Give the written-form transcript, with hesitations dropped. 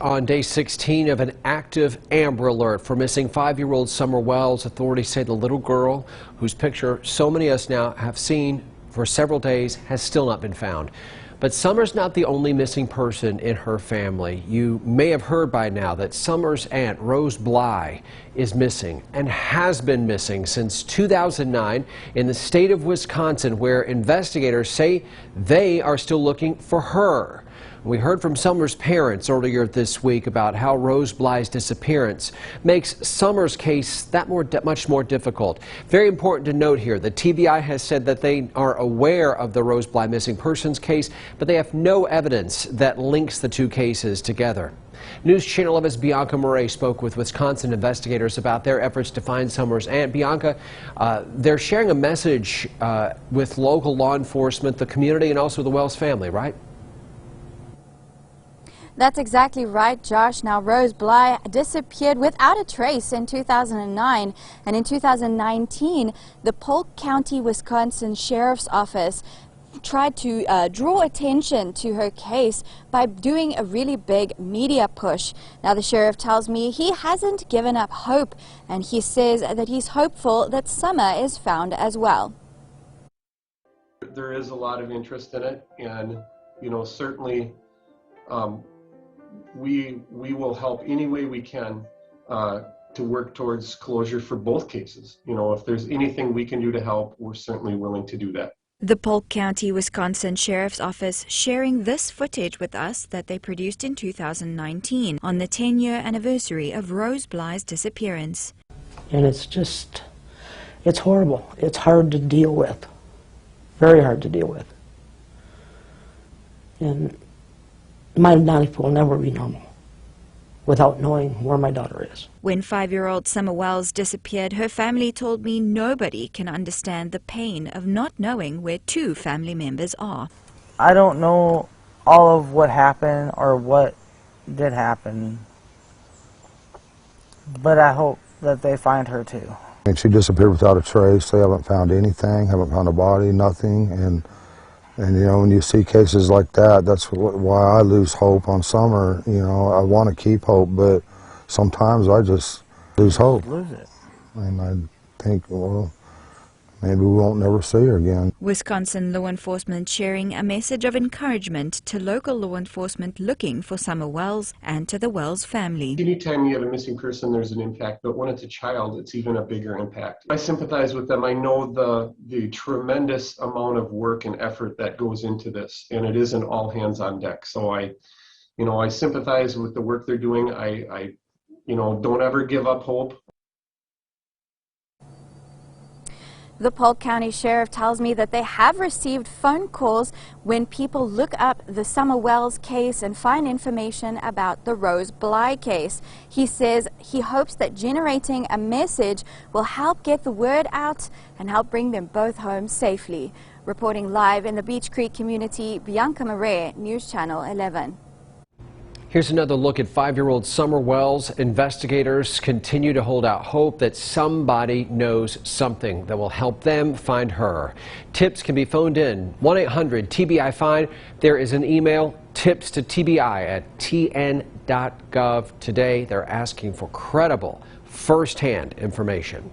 On day 16 of an active Amber Alert for missing 5-year-old Summer Wells, authorities say the little girl, whose picture so many of us now have seen for several days, has still not been found. But Summer's not the only missing person in her family. You may have heard by now that Summer's aunt, Rose Bly, is missing and has been missing since 2009 in the state of Wisconsin, where investigators say they are still looking for her. We heard from Summer's parents earlier this week about how Rose Bly's disappearance makes Summer's case that much more difficult. Very important to note here, the TBI has said that they are aware of the Rose Bly missing persons case, but they have no evidence that links the two cases together. News Channel 11's Bianca Murray spoke with Wisconsin investigators about their efforts to find Summer's aunt. Bianca, they're sharing a message with local law enforcement, the community, and also the Wells family, right? That's exactly right, Josh. Now, Rose Bly disappeared without a trace in 2009, and in 2019, the Polk County, Wisconsin Sheriff's Office tried to draw attention to her case by doing a really big media push. Now, the sheriff tells me he hasn't given up hope, and he says that he's hopeful that Summer is found as well. There is a lot of interest in it, and certainly we will help any way we can to work towards closure for both cases. If there's anything we can do to help, we're certainly willing to do that. The Polk County, Wisconsin Sheriff's Office sharing this footage with us that they produced in 2019 on the 10-year anniversary of Rose Bly's disappearance. And it's horrible. It's hard to deal with. Very hard to deal with. And my life will never be normal without knowing where my daughter is. When 5-year-old Summer Wells disappeared, her family told me nobody can understand the pain of not knowing where two family members are. I don't know all of what happened or what did happen, but I hope that they find her too. And she disappeared without a trace. They haven't found anything, haven't found a body, nothing. And when you see cases like that, that's why I lose hope on Summer. I want to keep hope, but sometimes I just lose hope. Lose it. And I think, well, maybe we won't never see her again. Wisconsin law enforcement sharing a message of encouragement to local law enforcement looking for Summer Wells and to the Wells family. Anytime you have a missing person, there's an impact, but when it's a child, it's even a bigger impact. I sympathize with them. I know the tremendous amount of work and effort that goes into this, and it isn't all hands on deck. So I sympathize with the work they're doing. I don't ever give up hope. The Polk County Sheriff tells me that they have received phone calls when people look up the Summer Wells case and find information about the Rose Bly case. He says he hopes that generating a message will help get the word out and help bring them both home safely. Reporting live in the Beach Creek community, Bianca Murray, News Channel 11. Here's another look at 5-year-old Summer Wells. Investigators continue to hold out hope that somebody knows something that will help them find her. Tips can be phoned in 1-800-TBI-FIND. There is an email, tips@tn.gov. Today, they're asking for credible, first-hand information.